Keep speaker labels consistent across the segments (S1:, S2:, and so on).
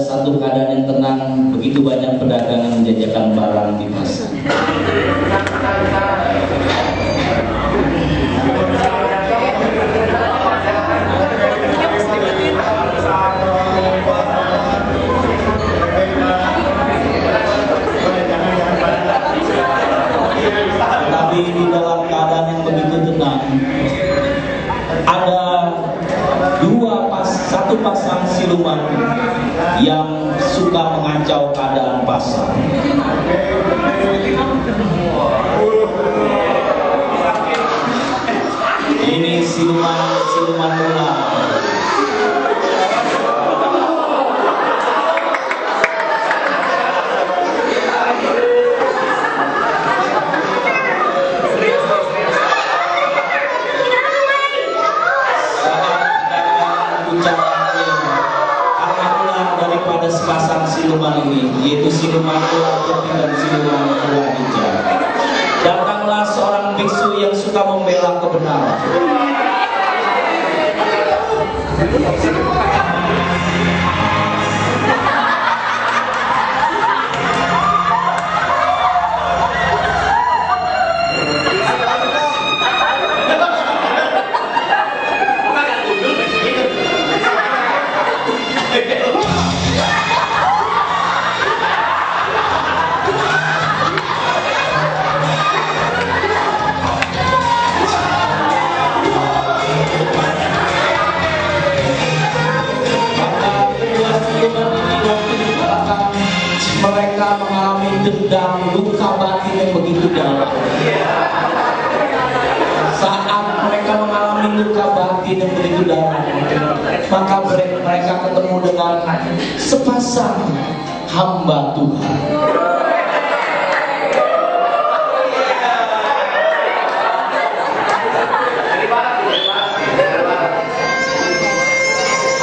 S1: satu keadaan yang tenang, begitu banyak pedagang yang menjajakan barang di pasar. Tapi di dalam keadaan yang begitu tenang, ada satu pasang siluman yang suka mengacau keadaan pasar. Ini siluman ular. Daripada sepasang siluman ini, yaitu siluman ular putih dan siluman ular hijau, datanglah seorang biksu yang suka membela kebenaran. Mereka mengalami dendam, luka batin yang begitu dalam. Saat mereka mengalami luka batin yang begitu dalam, maka mereka ketemu dengan sepasang hamba Tuhan.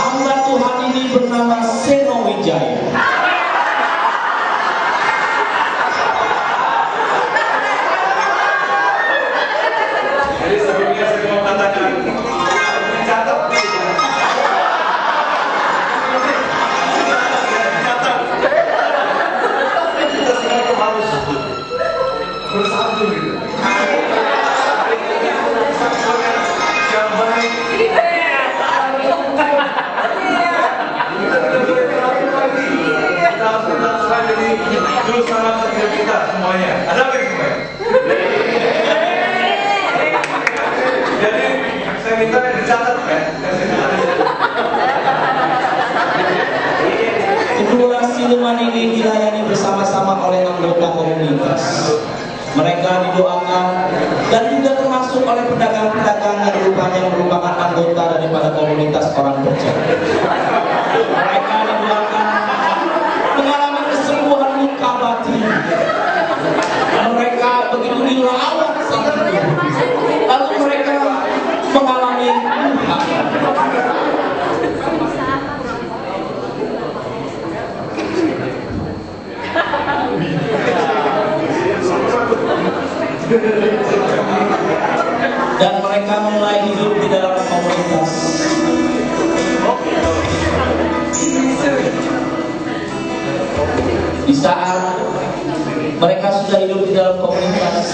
S1: Hamba Tuhan ini bernama Seno Wijaya.
S2: Terus sama kita semuanya. Ada apa semuanya? Jadi saya minta dicatat kan?
S1: Kedua siluman ini dilayani bersama-sama oleh anggota komunitas. Mereka didoakan dan juga termasuk oleh pedagang-pedagang yang rupanya merupakan anggota daripada komunitas orang percaya. Mereka didoakan mengalami kesembuhan luka batin. Mereka begitu dilawan saat itu, lalu mereka mengalami luka. Dan mereka mulai hidup di dalam komunitas. Di saat mereka sudah hidup di dalam komunitas,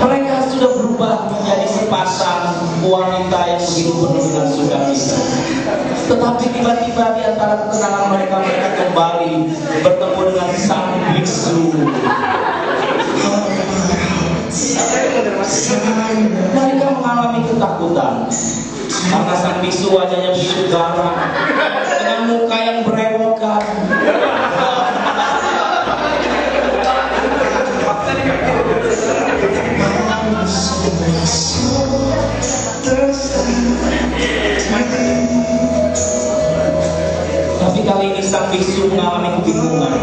S1: mereka sudah berubah menjadi sepasang wanita yang begitu penuh dengan sukacita. Tetapi tiba-tiba di antara ketenangan mereka kembali bertemu dengan sang biksu. Mereka mengalami ketakutan karena sang biksu wajahnya begitu garang dengan muka yang berewokan. Tapi kali ini sang biksu mengalami kebingungan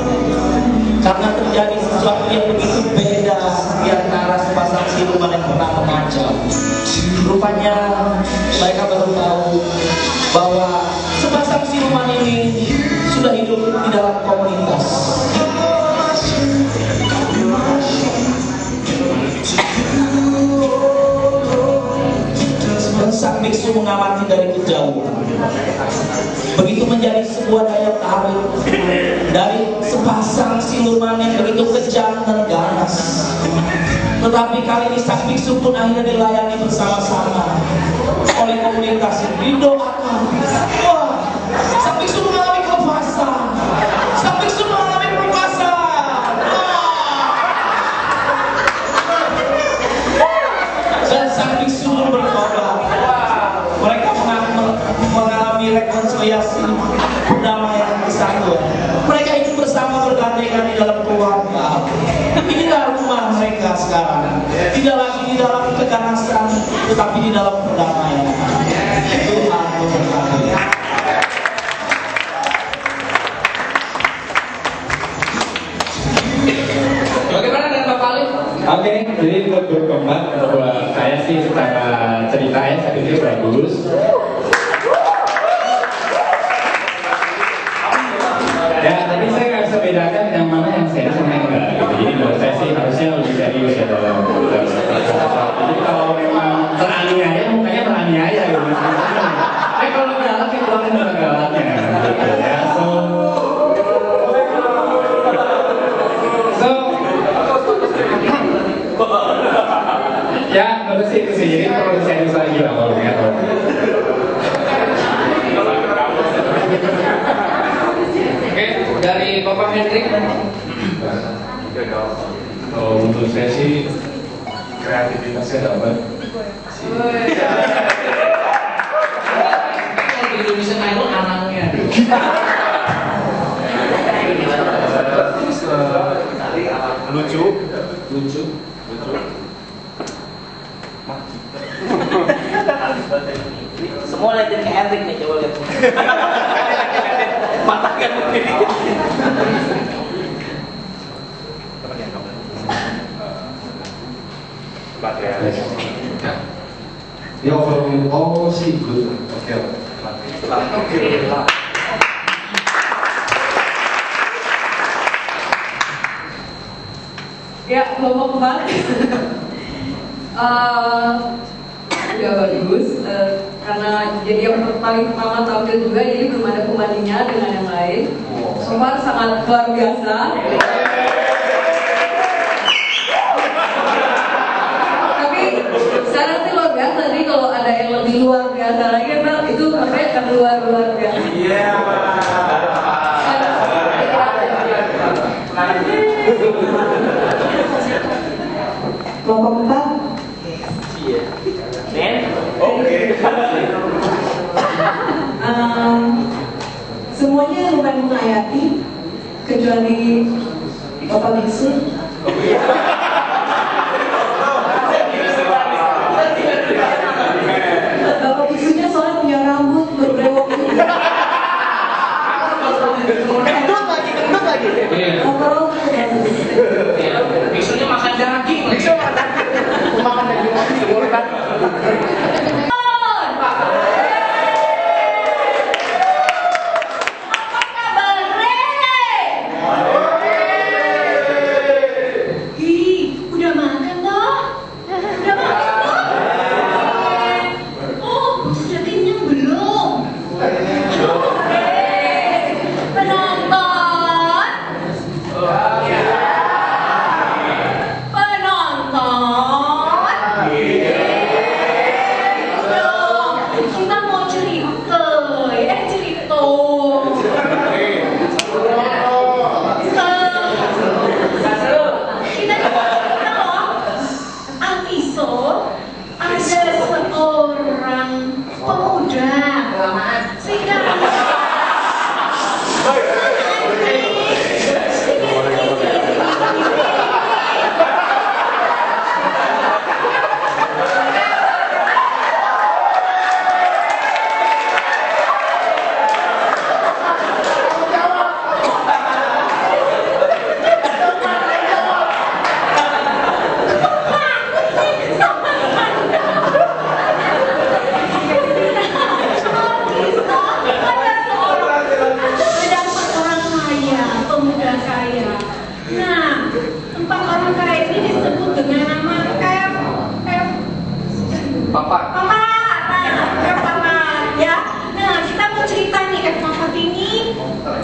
S1: karena terjadi sesuatu yang begitu beda di antara sepasang siluman yang pernah mengacau. Rupanya mereka baru tahu bahwa sepasang siluman ini sudah hidup di dalam komunitas. Dan sang biksu mengamati dari kejauhan. dan ganas. Tetapi kali ini sang biksu pun akhirnya dilayani bersama-sama oleh komunitas ini. Didoakan. Wah, sang biksu mengalami kepuasan. Sang biksu mengalami kepuasan. Dan sang biksu pun bertobat. Mereka mengalami rekonsiliasi, perdamaian bersatu. Mereka hidup bersama bergandengan di dalam keluarga. Inilah rumah mereka sekarang. Tidak lagi di dalam keganasan, tetapi di dalam perdamaian. Tuhan memberkati.
S3: Bagaimana dengan Bapak Ali?
S4: Oke, jadi untuk berkembang buat saya sih secara cerita ya saya pikir bagus. Ya, tapi saya nggak bisa bedakan yang mana yang serius sama yang enggak gitu. Jadi menurut saya sih harusnya lebih serius ya dalam. Jadi kalau memang teraniaya, mukanya teraniaya gitu. Tapi kalau galak ya keluarin dengan galaknya gitu ya. Ya, menurut sih itu sih, jadi perlu serius lagi lah kalau lihat.
S3: Oke, dari Bapak Hendrik.
S4: Kalau untuk saya sih kreativitasnya dapat.
S3: Kalau di Indonesia Idol anaknya.
S2: Lucu.
S1: Semua liatin ke Hendrik nih, coba lihat. Matahkan begini.
S5: Ya overall sih good. Oke.
S6: Ya, kelompok 4 udah bagus karena jadi yang paling pertama tampil juga, jadi belum ada pembandingnya dengan yang lain. So far sangat luar biasa. Tapi sekarang sih luar biasa, jadi kalau ada yang lebih luar biasa lagi itu makanya akan luar biasa. Kelompok 4. Semuanya lumayan menghayati kecuali Bapak Biksu. Bapak Biksunya soalnya punya rambut berbrewok gitu.
S1: Gendut lagi.
S6: Overall
S3: Biksunya makan daging.
S1: Makan daging lagi, boleh kan?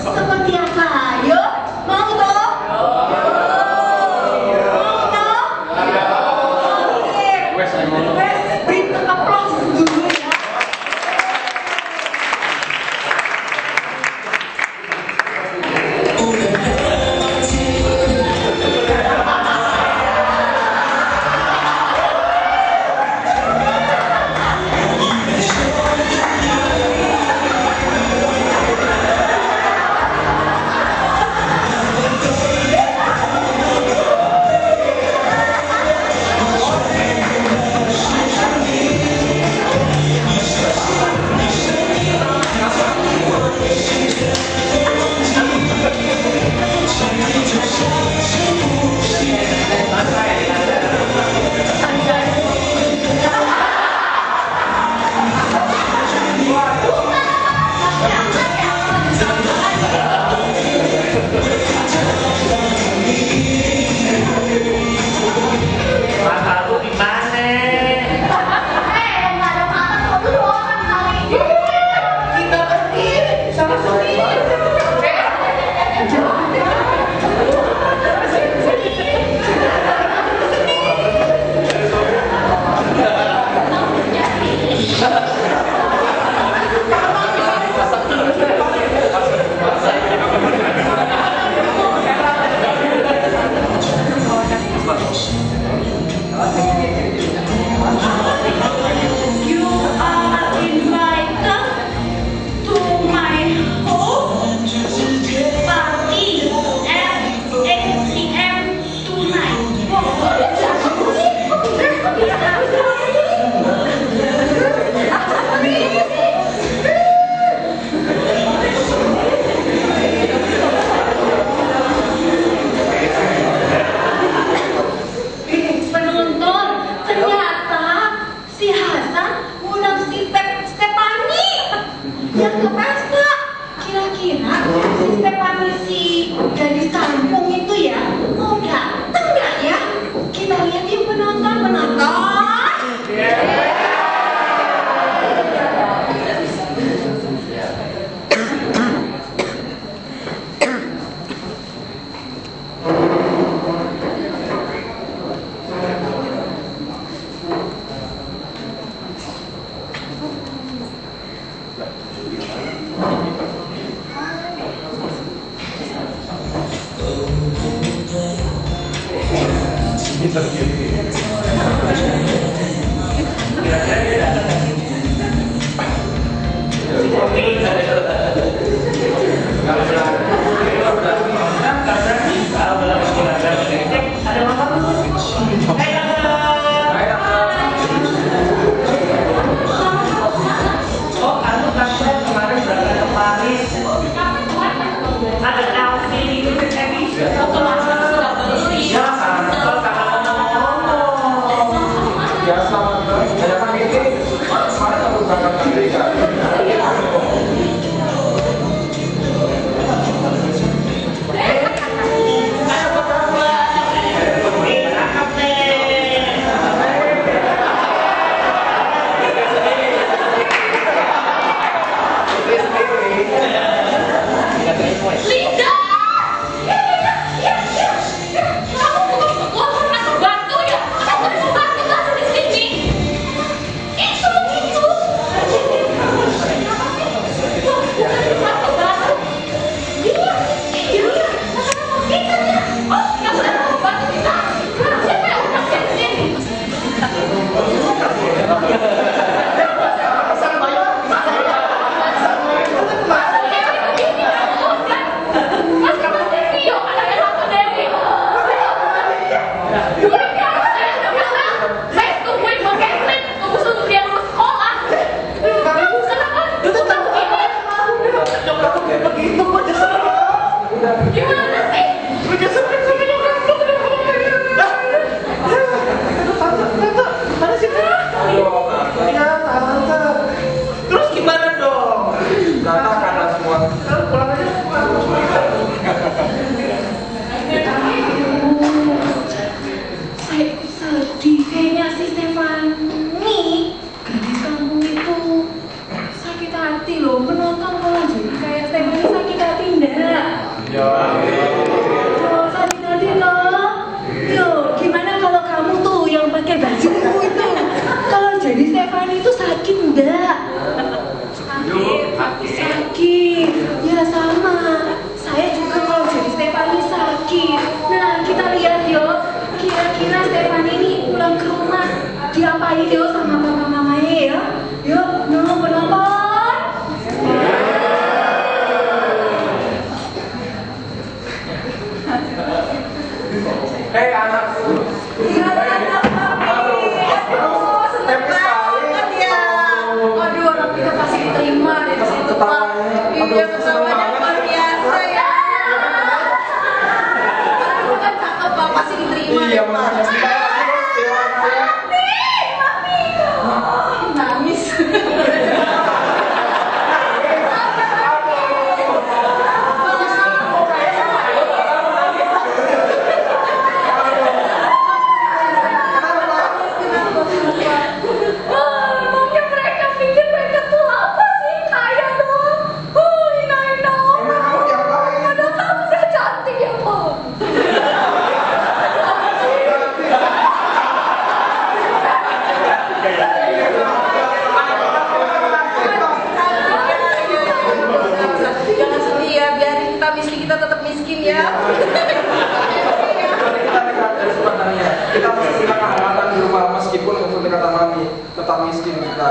S6: seperti apa? Yuk, mau toh? Beri applause dulu ya. Gimana kalau kamu tuh yang pakai baju itu
S7: yo sama papa mamanya ya. Yuk, penonton.
S2: Hei anakku.
S7: Aduh, seneng banget ya. Aduh, orang kita pasti diterima di situ, Pak. Iya, ketawanya luar biasa ya. Aduh, kan cakep, Pak. Pasti diterima
S2: Iya,
S7: deh, Pak.
S2: makasih.
S7: Mami. Nangis. Mungkin mereka pikir mereka tuh apa sih? Kaya dong. Hinain dong. Padahal kamu udah cantik ya, Pak. Jangan sedih ya, biarin kita miskin, kita tetap miskin ya.
S2: Kita masih punya kehangatan di rumah meskipun untuk kata mami tetap miskin kita.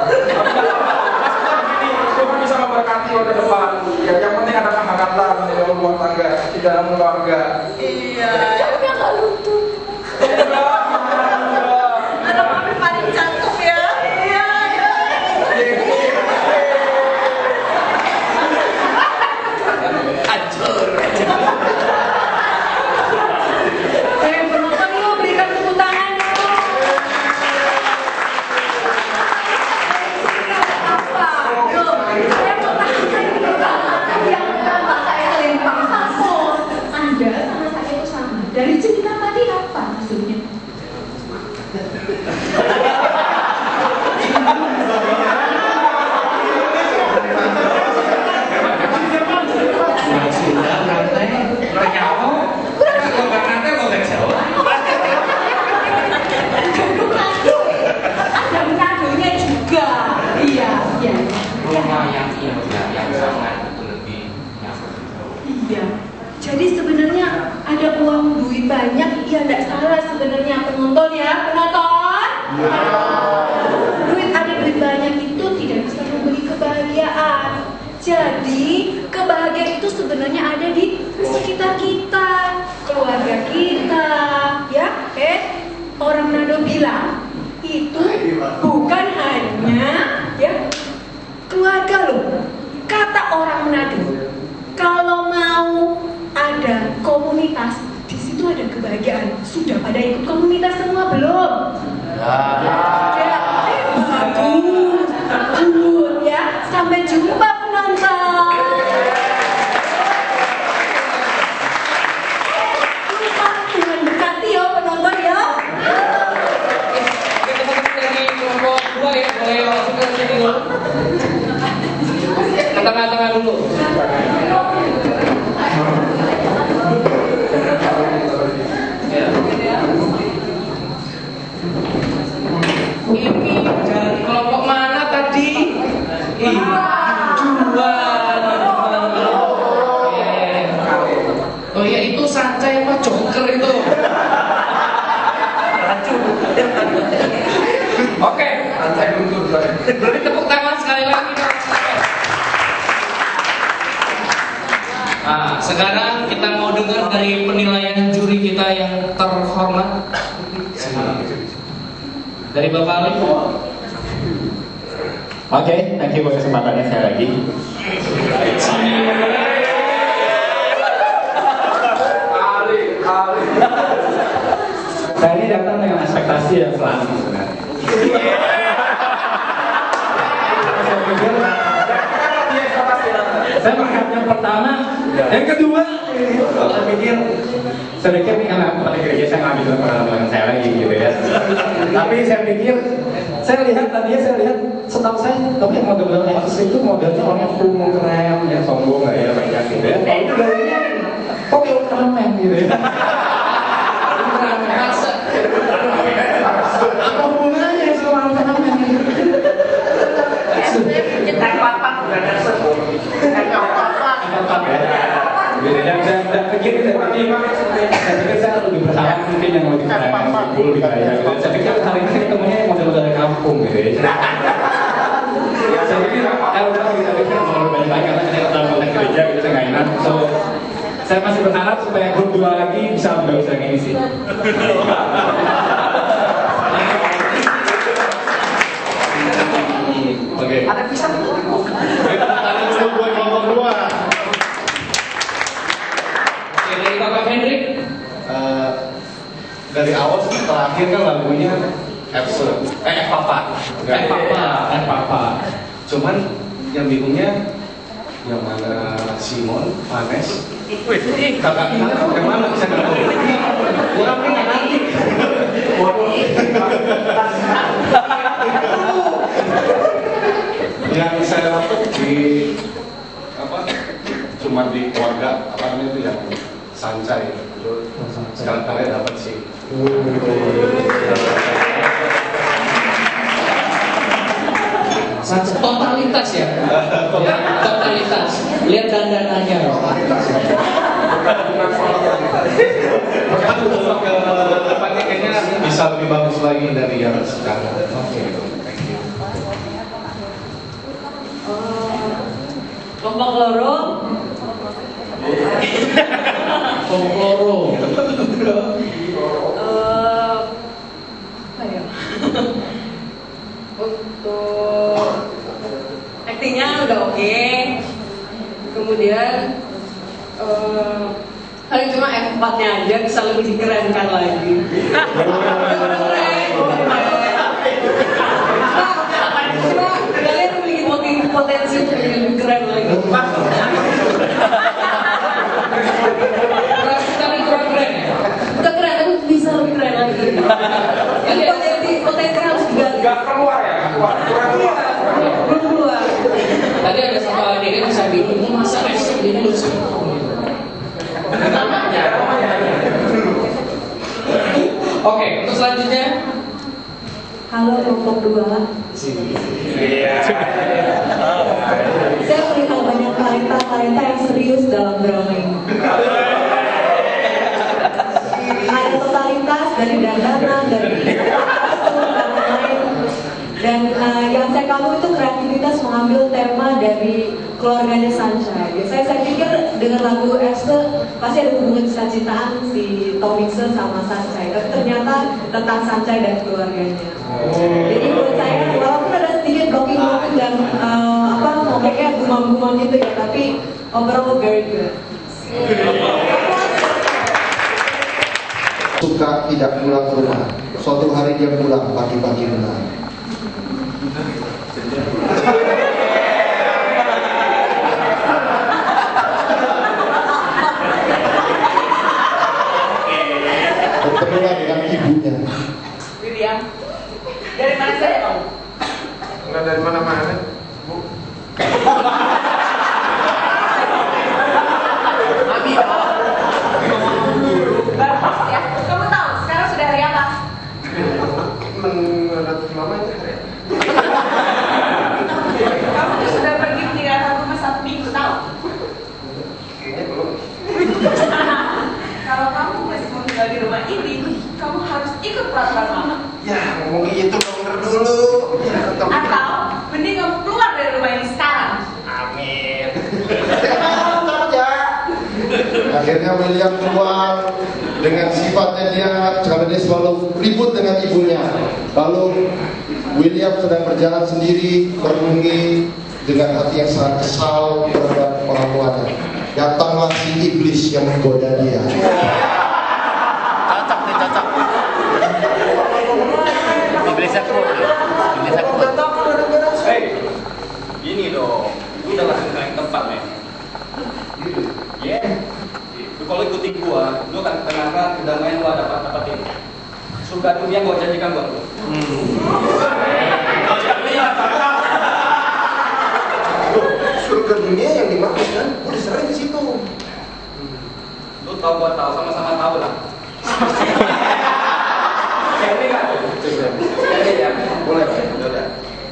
S2: Tuhan bisa memberkati roda depan. Ya, yang penting ada kehangatan di dalam rumah tangga, di dalam keluarga.
S7: Iya. Tapi nggak lucu. Anak mami paling cakep ya. Iya. Penonton yuk, berikan tepuk tangan yuk. Apa? Yuk, saya mau tanya ini Pak, yang Bapak saya lempang sampul. Anda sama saya itu sama. Dari cerita tadi apa maksudnya? Ada menadonya juga. Iya.
S3: yang sangat lebih
S7: Iya. Jadi sebenarnya ada uang duit banyak, ya tidak salah sebenarnya penonton ya, penonton. Ada duit banyak itu tidak bisa membeli kebahagiaan. Jadi kebahagiaan itu sebenarnya ada di sekitar kita, keluarga kita, ya. Orang Manado bilang itu bukan hanya ya keluarga loh. Kata orang Manado, kalau mau ada komunitas, di situ ada kebahagiaan. Sudah pada ikut komunitas semua belum? Bagus, good ya. Sampai jumpa penonton. Tuhan berkati ya penonton ya.
S3: Oke, teman-teman dari kelompok 2 ya, boleh masuk ke sini dulu. Ke tengah-tengah dulu. Ini dari kelompok mana tadi? Ini dua. Oh iya, itu Sancai apa Joker itu? Oke,
S2: Santai luntur.
S3: beri tepuk tangan sekali lagi. Nah, sekarang kita mau dengar dari penilaian juri kita yang terhormat. Dari Bapak Alif.
S4: Oke, thank you buat kesempatannya saya lagi. Saya ini datang dengan ekspektasi yang selalu sebenarnya. Saya melihat yang pertama, yang kedua, saya pikir ini karena aku pada gereja saya ngambil pengalaman saya lagi gitu ya. Tapi saya pikir, saya lihat setahu saya, tapi model-model Yesus itu modelnya orang yang kumuh keren, yang sombong nggak ya banyak gitu ya. Kalau itu gayanya, kok kayak Ultraman gitu ya. Apa hubungannya sama Ultraman gitu?
S3: Kita papak bukan
S4: dan begini saya pikir saya lebih berharap mungkin yang lebih keren, lebih kaya. Saya pikir hari ini ketemunya model-model dari kampung. Saya masih berharap supaya grup 2 lagi bisa lebih bagus lagi ini sih.
S5: Oke.
S2: Ada pisang itu.
S5: Tangan dulu buat kelompok 2.
S3: Oke, dari Kakak Hendrik.
S5: Dari awal sampai terakhir kan lagunya Papa.
S4: Papa.
S5: Cuman yang bingungnya yang mana Simon, Vanes, kakaknya yang mana saya nggak tahu. Kurang nih nanti. Yang saya dapat di apa? Cuma di keluarga apa namanya itu yang Sancai. Sekarang kalian dapat sih.
S3: Totalitas ya. Ya, totalitas. Lihat dandanannya.
S5: Ke depannya kayaknya bisa lebih bagus lagi dari yang sekarang. Oke, thank you.
S6: Kelompok loro.
S3: Folkloro.
S6: Apa ya? Untuk aktingnya udah oke. Kemudian paling cuma F4-nya aja bisa lebih dikerenkan lagi. Cuma kalian memiliki potensi untuk lebih keren lagi.
S3: Tapi kurang keren ya.
S6: Udah keren, tapi bisa lebih keren lagi. Jadi potensi harus digali.
S2: Gak keluar ya, keluar.
S6: Belum keluar.
S3: Tadi ada satu adegan bisa bingung, ini masa resep ini lucu. Oke, untuk selanjutnya.
S8: Halo kelompok 2. Saya melihat banyak talenta yang serius dalam drama ini. Ada totalitas dari dandanan, dari kostum dan lain-lain. Dan yang saya kamu itu kreativitas mengambil tema dari keluarganya Sancai. Saya pikir dengan lagu Esther pasti ada hubungan cita-citaan si Tomikse sama Sancai. Tapi ternyata tentang Sancai dan keluarganya. Jadi menurut saya walaupun ada sedikit blocking dan ngomongnya gumam-gumam gitu ya, tapi overall very good.
S9: Suka tidak pulang ke rumah. Suatu hari dia pulang pagi-pagi benar. Bertemulah dengan ibunya.
S6: William, dari mana saja kamu?
S2: Enggak dari mana-mana, Bu.
S6: Bagus ya. Kamu tahu sekarang sudah hari apa?
S2: Menurut Mama itu hari apa?
S6: Kamu tuh sudah pergi meninggalkan rumah 1 minggu, tahu?
S2: Kayaknya belum.
S6: Kalau kamu masih mau tinggal di rumah ini, kamu harus ikut peraturan mama.
S2: Ya, ngomong gitu denger dulu.
S6: Atau mending kamu keluar dari rumah ini sekarang.
S2: Amin.
S9: Akhirnya William keluar dengan sifatnya dia karena dia selalu ribut dengan ibunya. Lalu William sedang berjalan sendiri merenungi dengan hati yang sangat kesal terhadap orang tuanya. Datanglah si iblis yang menggoda dia.
S1: Cocok. Iblisnya keluar.
S4: Hei, gini dong, lu udah langsung ke yang tempat nih. Lu kalau ikutin gua, lu akan terangkan kedamaian lu dapat-dapatin. Surga dunia gua janjikan buat lu.
S2: Surga dunia yang dimaksud kan? Gua diserahin di situ.
S4: Lu tahu gua tahu, sama-sama tahu lah. Ini kan? Ini ya, boleh Pak. Udah.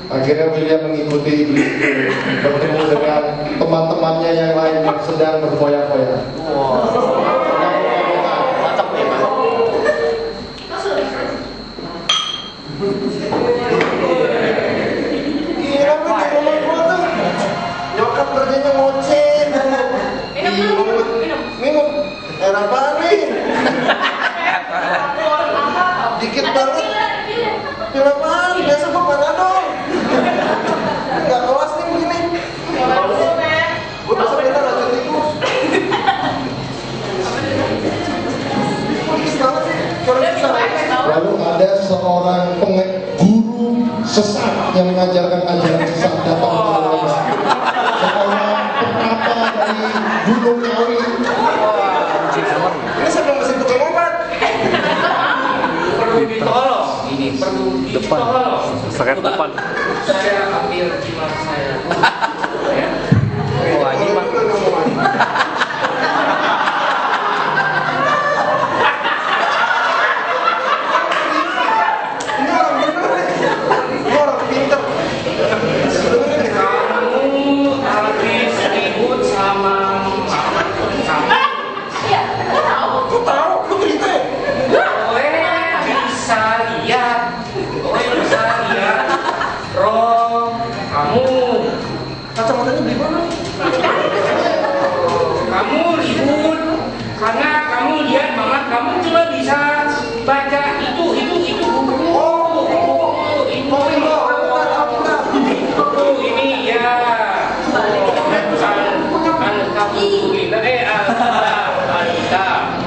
S9: Akhirnya William mengikuti iblis itu, bertemu dengan teman-temannya yang lain yang sedang berfoya-foya.
S1: Cocok nih, Pak.
S9: Kira gue di rumah gua tuh nyokap kerjanya ngoceh.
S6: Minum.
S9: Minum. sesat yang mengajarkan ajaran sesat datang kepada mereka. Seorang petapa dari Gunung Kawi.
S2: Ini sebelum mesin tukang obat. Perlu ditolong. Ini perlu ditolong.
S5: Sakit depan.
S2: Saya ambil jimat saya. Ya.
S5: Wah, ini mah.
S2: Ini orang bener nih. Ini orang pinter. Kamu habis ribut sama mama kamu.
S7: Iya, kok tahu?
S2: Kok tahu? Lu cerita ya? Gue bisa lihat. Gue bisa lihat. Roh, kamu. Kacamatanya beli mana? Kamu ribut karena kamu lihat mama kamu cuma bisa baca itu buku. Ini ya. Alita.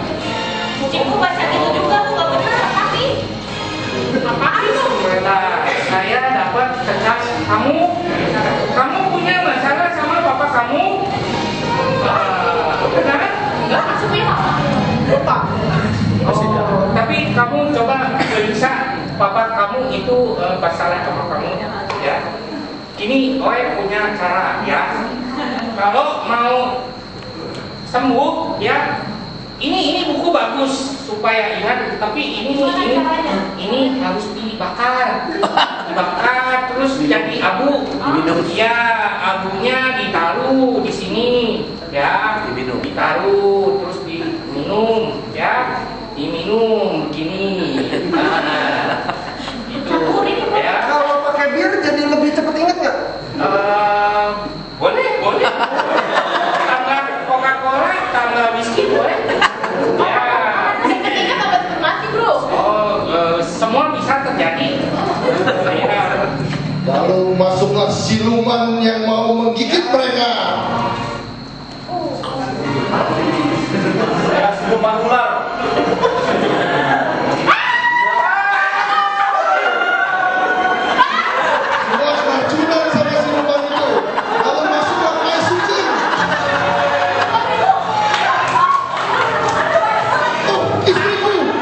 S7: Kucingku baca itu juga, bukan bener, tapi apaan itu?
S2: Saya dapat tentang kamu. Kamu punya masalah sama papa kamu? Benar?
S7: Enggak, maksudnya apa?
S2: Lupa. Oh, tapi kamu coba periksa papa kamu itu masalah sama kamu ya. Ini Oe punya cara ya. Kalau mau sembuh ya, ini buku bagus supaya ingat. Tapi ini harus dibakar, terus jadi abu. Ya, abunya ditaruh di sini ya, ditaruh terus diminum ya, diminum begini. Itu ya.
S5: Kalau pakai bir jadi lebih cepat ingat nggak?
S2: Boleh. Tambah Coca-Cola, tambah whisky boleh. Ya.
S7: Ketika tambah mati, bro.
S2: Semua bisa terjadi. Ya.
S9: Lalu masuklah siluman yang mau menggigit mereka.
S5: Ya, siluman ular.
S9: Semua keracunan sama siluman itu. Lalu masuklah air suci. Oh, istriku.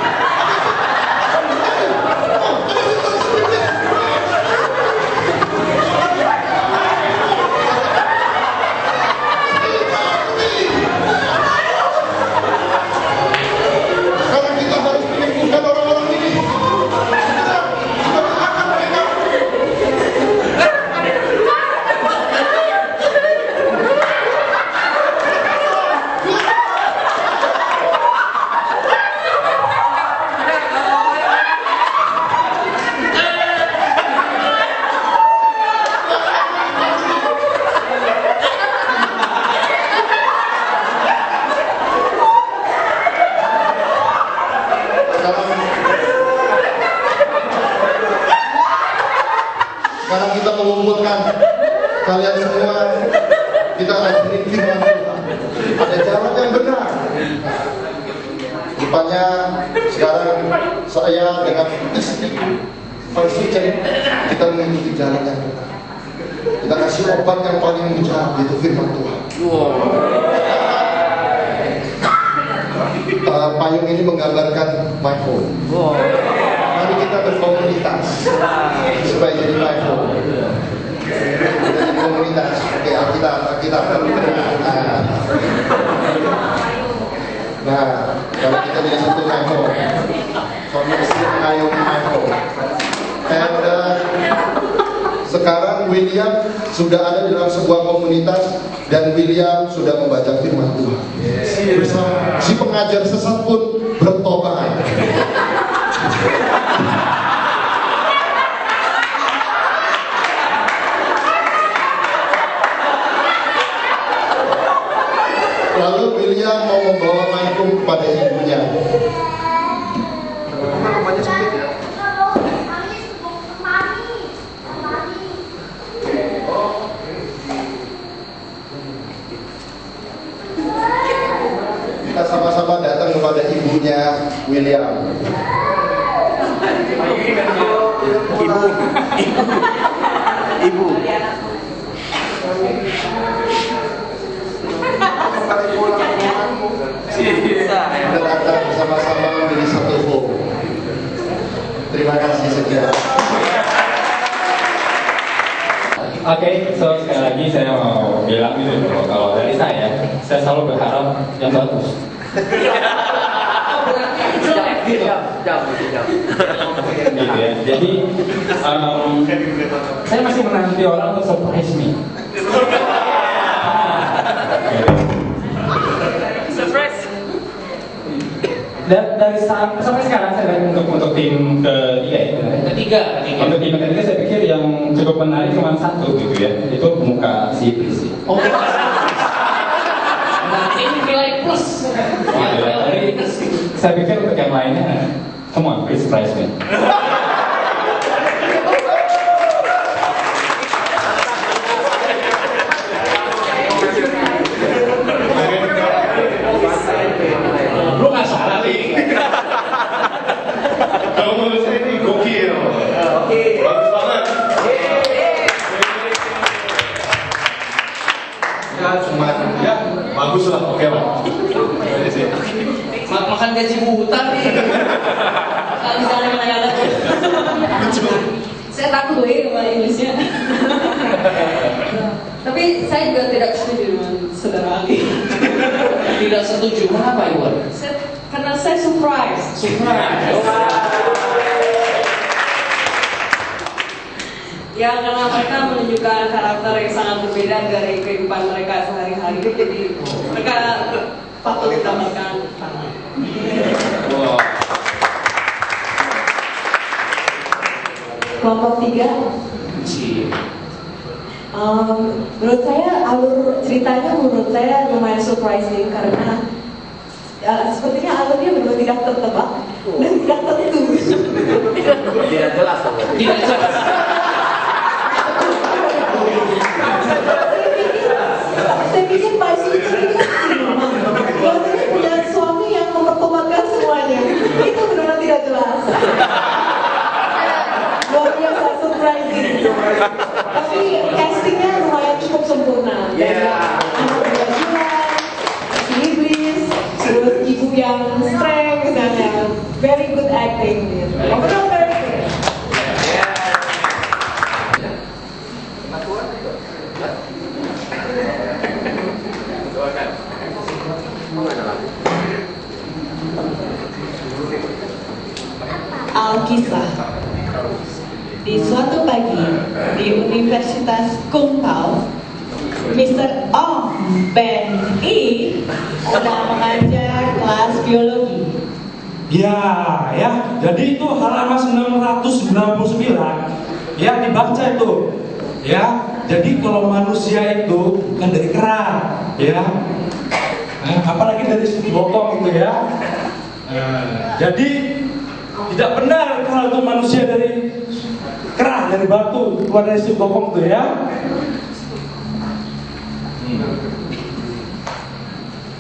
S9: Sekarang kita harus menyembuhkan orang-orang ini. Kita akan mereka. Sekarang kita mengumpulkan kalian semua, kita ajarin firman Tuhan. Ada jalan yang benar. Rupanya sekarang saya dengan istriku Persicen, kita mengikuti jalan yang benar. Kita kasih obat yang paling mujarab, yaitu firman Tuhan. Payung ini menggambarkan my home. Mari kita berkomunitas supaya jadi my home. Kita jadi komunitas. Oke, kita benar. Nah, kalau kita jadi satu my home, suami istri payung my home. And sekarang William sudah ada di dalam sebuah komunitas dan William sudah membaca firman Tuhan. Si pengajar sesat pun bertobat. Lalu William mau membawa Michael kepada ibunya.
S5: Rumahnya sempit ya.
S9: Kita sama-sama datang kepada ibunya William.
S5: Ibu. Ibu.
S9: Kita akan bersama-sama menjadi satu home. Terima kasih sekian.
S4: Oke, so sekali lagi saya mau bilang gitu, kalau dari saya selalu berharap yang bagus. Gitu ya. Jadi saya masih menanti orang untuk surprise me.
S3: Surprise.
S4: Dan dari sampai sekarang saya untuk tim ketiga ya.
S3: Ketiga.
S4: Untuk tim ketiga saya pikir yang cukup menarik cuma satu gitu ya, itu muka si Iblis.
S3: Oh. Nah, ini nilai plus.
S4: Gitu ya. Jadi saya pikir untuk yang lainnya, come on, please surprise me.
S5: Lu nggak salah nih. Kalau menurut saya ini gokil. Oke. Bagus banget. Ya cuma ya bagus lah, oke lah.
S3: Makan gaji buta nih.
S8: Kalau misalnya menanyakan
S6: Saya takut sama Inggrisnya. Tapi saya juga tidak setuju dengan saudara Ali.
S3: Tidak setuju. Kenapa, Iwan?
S6: Karena saya surprise. Ya karena mereka menunjukkan karakter yang sangat berbeda dari kehidupan mereka sehari-hari. Jadi mereka patut didapatkan tangan.
S4: Wow.
S8: kelompok 3. Menurut saya alur ceritanya menurut saya lumayan surprising karena sepertinya alurnya benar tidak tertebak dan tidak tentu.
S5: Tidak jelas.
S3: Tidak jelas.
S8: Saya pikir Pak Suci ini punya suami yang mempertemukan semuanya. Itu benar-benar tidak jelas. Luar biasa surprising. Tapi castingnya lumayan cukup sempurna. Dari anak muda Juan, si Iblis, terus ibu yang strength dan yang very good acting. Overall very good. Alkisah. Di suatu pagi di Universitas Kumpau, Mr. Ong Ben I sedang mengajar kelas biologi.
S10: Ya, jadi itu halaman 999. Ya, dibaca itu. Ya, jadi kalau manusia itu kan dari kera, ya. Apalagi dari segi bokong itu ya. Jadi tidak benar kalau itu manusia dari kerah, dari batu, keluar dari segi bokong itu ya.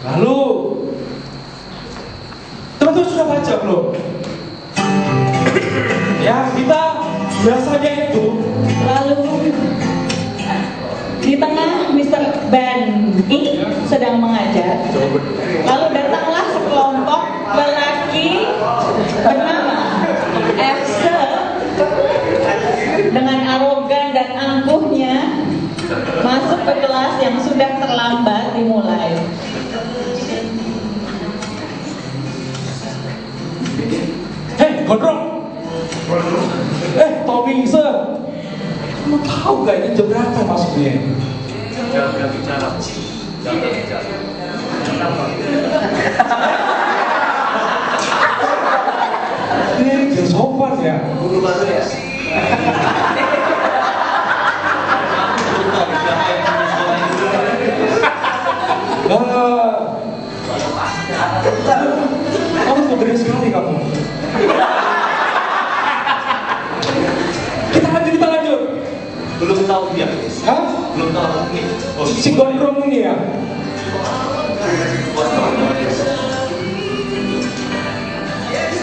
S10: Lalu teman-teman sudah baca belum? Ya, kita biasanya itu.
S8: Lalu di tengah Mr. Ben I sedang mengajar. Lalu datanglah sekelompok lelaki bernama Efse dengan arogan dan angkuhnya masuk ke kelas yang sudah terlambat dimulai.
S10: Hei, gondrong! Tommy Sir, kamu tahu gak ini jam berapa masuknya?
S5: Jangan bicara.
S10: Ini gak sopan ya.
S5: Guru baru ya.
S10: Kamu modern sekali kamu. Kita lanjut.
S5: Belum tahu dia.
S10: Hah?
S5: Belum tahu ini. Oh,
S10: Si gondrong ini ya.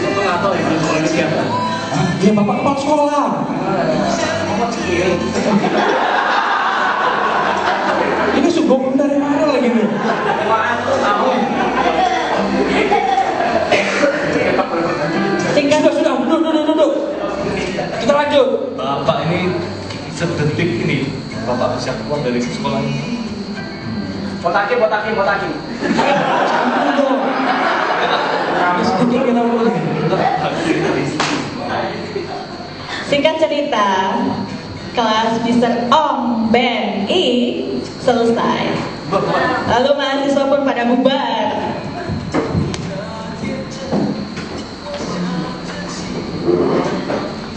S5: Bapak nggak tahu ya belum tahu ini siapa.
S10: Hah? Dia bapak kepala sekolah. Ini sugong dari mana lagi nih? Sudah, duduk. Kita lanjut.
S3: Bapak ini sedetik ini Bapak bisa keluar dari sekolah ini.
S2: Botakin.
S11: Singkat cerita, kelas Mr. Om Ben I selesai. Lalu mahasiswa pun pada bubar.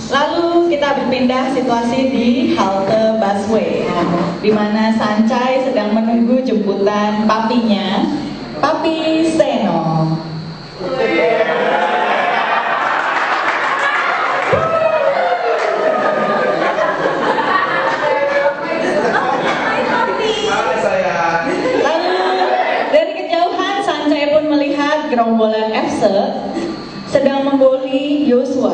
S11: Lalu kita berpindah situasi di halte busway, di mana Sancai sedang menunggu jemputan papinya, Papi Seno. Lalu dari kejauhan Sancai pun melihat gerombolan FC sedang membuli Yosua.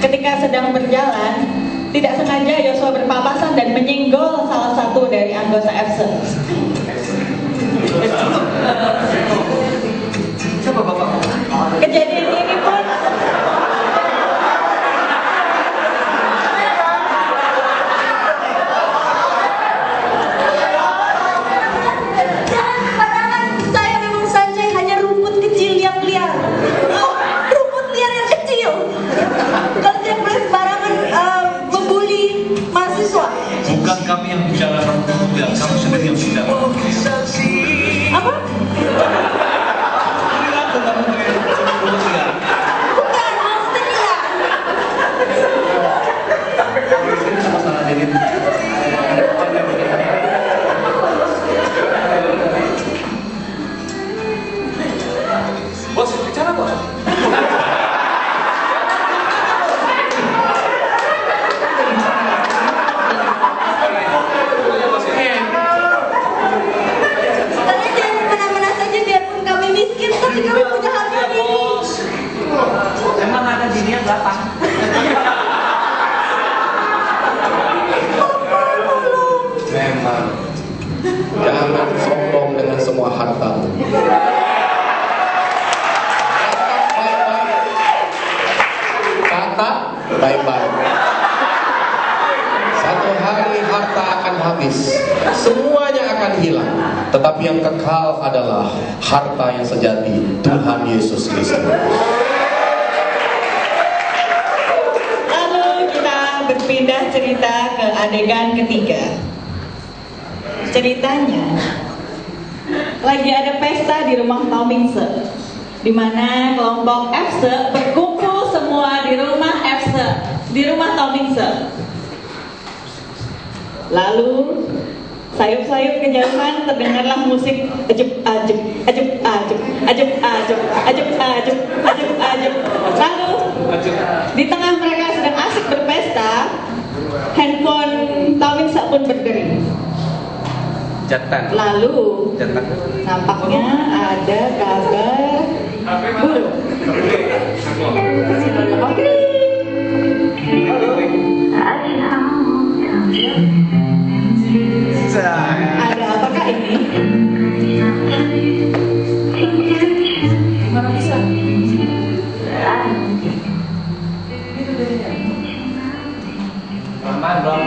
S11: Ketika sedang berjalan, tidak sengaja Yosua berpapasan dan menyenggol salah satu dari anggota FC.
S3: Siapa bapak?
S11: Kejadian ini pun saya memang Sanjay hanya rumput kecil yang liar. Rumput liar yang kecil. Kalian boleh sembarangan membuli mahasiswa.
S3: Bukan kami yang bicara ya, kamu sendiri yang bicara.
S11: Apa? Bukan, maksudnya
S2: Bos, bicara bos.
S11: kalian jangan kemana-mana saja biarpun kami miskin, tapi kami punya harga diri.
S1: Emang ada dirinya berapa?
S9: Memang jangan sombong dengan semua hartamu. Kata baik-baik. Satu hari harta akan habis, semuanya akan hilang. Tetapi yang kekal adalah harta yang sejati, Tuhan Yesus Kristus.
S11: Lalu kita berpindah cerita ke adegan ketiga. Ceritanya lagi ada pesta di rumah Tomingse, di mana kelompok FC berkumpul semua di rumah FC, di rumah Tomingse. Lalu sayup-sayup kejauhan terdengarlah musik ajeb ajeb ajeb ajeb ajeb ajeb ajeb ajeb ajeb ajeb. Lalu di tengah mereka sedang asik berpesta, handphone Tomingse pun berdering.
S5: Jatan.
S11: Lalu nampaknya ada kabar buruk. Ada apakah ini? Mana bisa?
S1: Aman dong.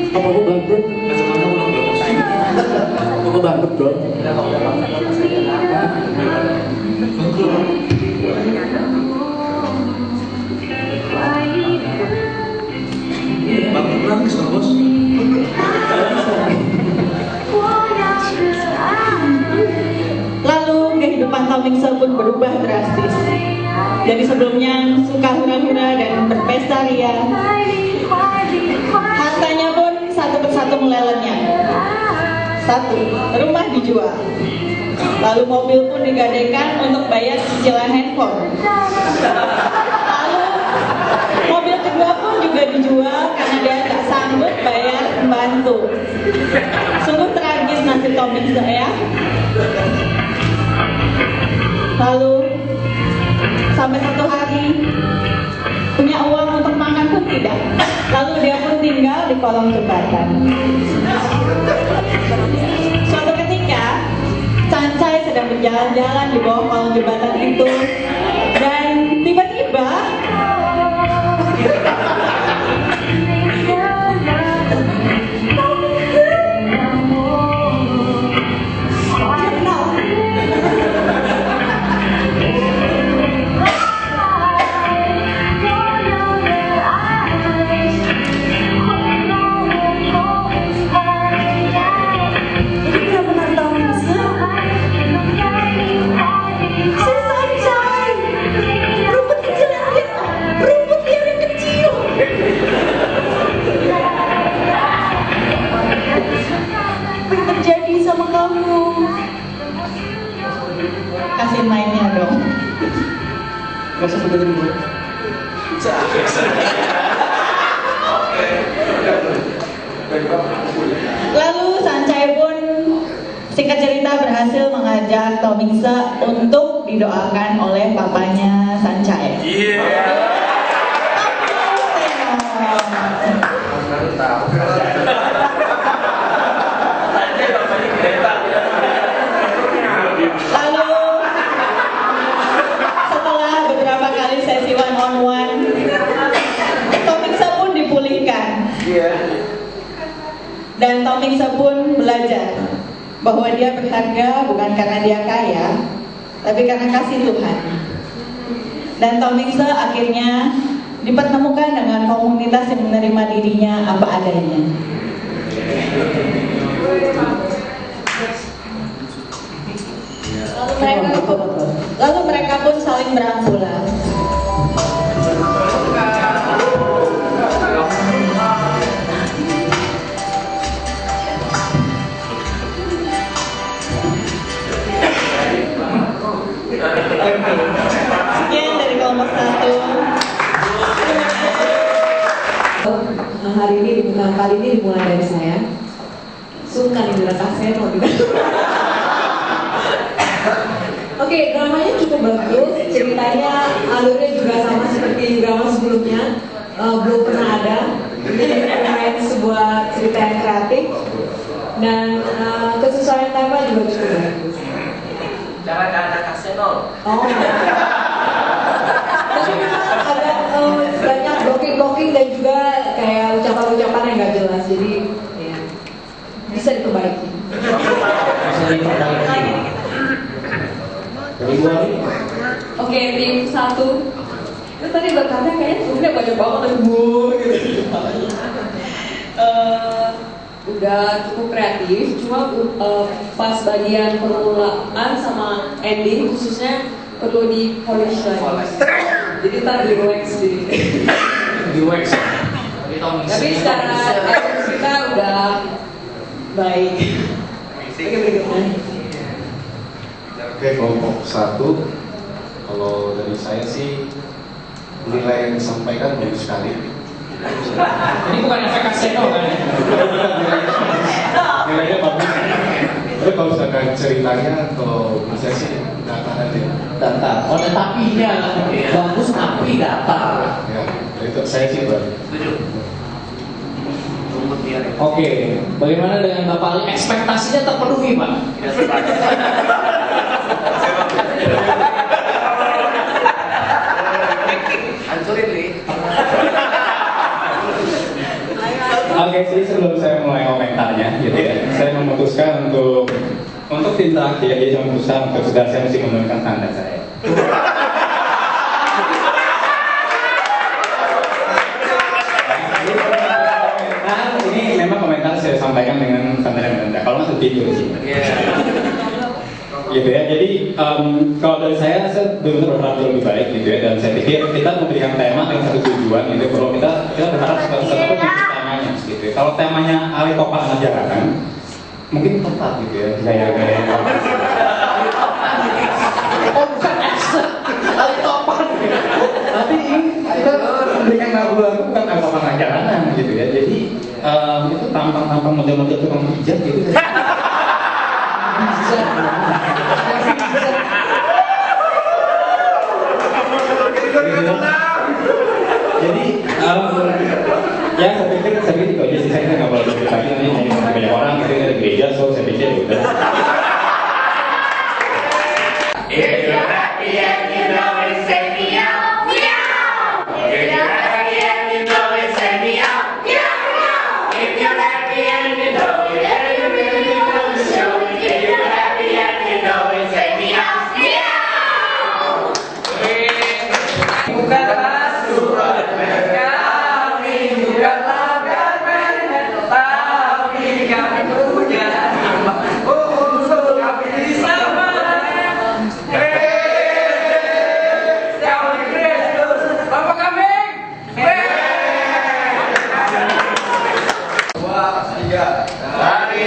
S10: Apa aku bangkrut? Aku bangkrut dong.
S3: Bangkrut nangis dong bos.
S11: Lalu kehidupan Tomingse pun berubah drastis. Dari sebelumnya suka hura-hura dan berpesta ria, hartanya pun satu persatu melelehnya. Satu, rumah dijual. Lalu mobil pun digadaikan untuk bayar cicilan handphone. Lalu mobil kedua berdua pun juga dijual karena dia nggak sanggup bayar pembantu. Sungguh tragis nasib Tommy ya. Lalu sampai satu hari punya uang untuk makan pun tidak. Lalu dia pun tinggal di kolong jembatan. Suatu ketika Sancai sedang berjalan-jalan di bawah kolong jembatan itu dan tiba-tiba kasih mainnya dong.
S5: Gak usah sebutin gue.
S11: Lalu Sancai pun singkat cerita berhasil mengajak Tomingse untuk didoakan oleh papanya Sancai. Lalu setelah beberapa kali sesi one on one, Tomingse pun dipulihkan. Dan Tomingse pun belajar bahwa dia berharga bukan karena dia kaya, tapi karena kasih Tuhan. Dan Tomingse akhirnya dipertemukan dengan komunitas yang menerima dirinya apa adanya. Lalu mereka pun saling berangkulan. Sekian dari kelompok 1.
S8: Hari ini kali ini dimulai dari saya. Sungkan ini lekas saya mau juga. Oke, dramanya cukup bagus. Ceritanya alurnya juga sama seperti drama sebelumnya. Belum pernah ada. Ini main sebuah cerita yang kreatif dan kesesuaian tema juga cukup bagus.
S1: Jangan ada kasenol.
S8: Oh. Tapi ada banyak blocking dan juga kayak ucapan-ucapan yang nggak jelas, jadi ya, bisa diperbaiki.
S6: Oke, tim 1. Itu tadi berkata kayaknya sebenarnya banyak banget gitu. Udah cukup kreatif, cuma pas bagian permulaan sama ending khususnya perlu di polish lagi. Jadi ntar di wax jadi.
S3: Di wax.
S6: Tapi secara kita udah baik. Oke, berikutnya.
S5: Oke, kelompok 1. Kalau dari saya sih nilai yang disampaikan bagus sekali.
S3: Ini bukan efek kasino kan?
S5: Nilainya bagus. Tapi kalau misalkan ceritanya, kalau bisa sih datar aja.
S1: Datar. Oh, ada tapinya. Bagus tapi datar.
S5: Ya, itu saya sih baru.
S3: Oke, bagaimana dengan Bapak Ali? Ekspektasinya terpenuhi, Pak?
S1: Hancurin nih.
S4: Oke sih, sebelum saya mulai komentarnya gitu ya, saya memutuskan untuk tim terakhir, jadi saya memutuskan untuk saya mesti menurunkan standar saya. Ini memang komentar saya sampaikan dengan standar yang rendah. Kalau masuk tidur sih. Gitu ya. Jadi kalau dari saya benar-benar berharap lebih baik gitu ya. Dan saya pikir kita memberikan tema dengan satu tujuan gitu. Kalau kita berharap sesuatu temanya gitu. Kalau temanya Ali Topan masyarakat, mungkin tepat gitu ya. Gaya-gaya.
S1: Oh, bukan Ali Topan.
S4: Tapi ini kita yang aku lakukan apa jalanan gitu ya. Jadi itu tampang model-model tukang pijat gitu. Jadi ya saya pikir itu aja sih, saya nggak boleh berpikir lagi nanti banyak orang gitu dari gereja, so saya pikir udah.
S12: If you're happy and you know it, say meow, meow. If you're happy and you know it, say meow, meow, meow. If you're happy and you know it, and you really want to show it. If you're happy and you know it, say meow, meow. Bukanlah surat kami, bukanlah garmen, tapi kami punya unsur kami sama. Hari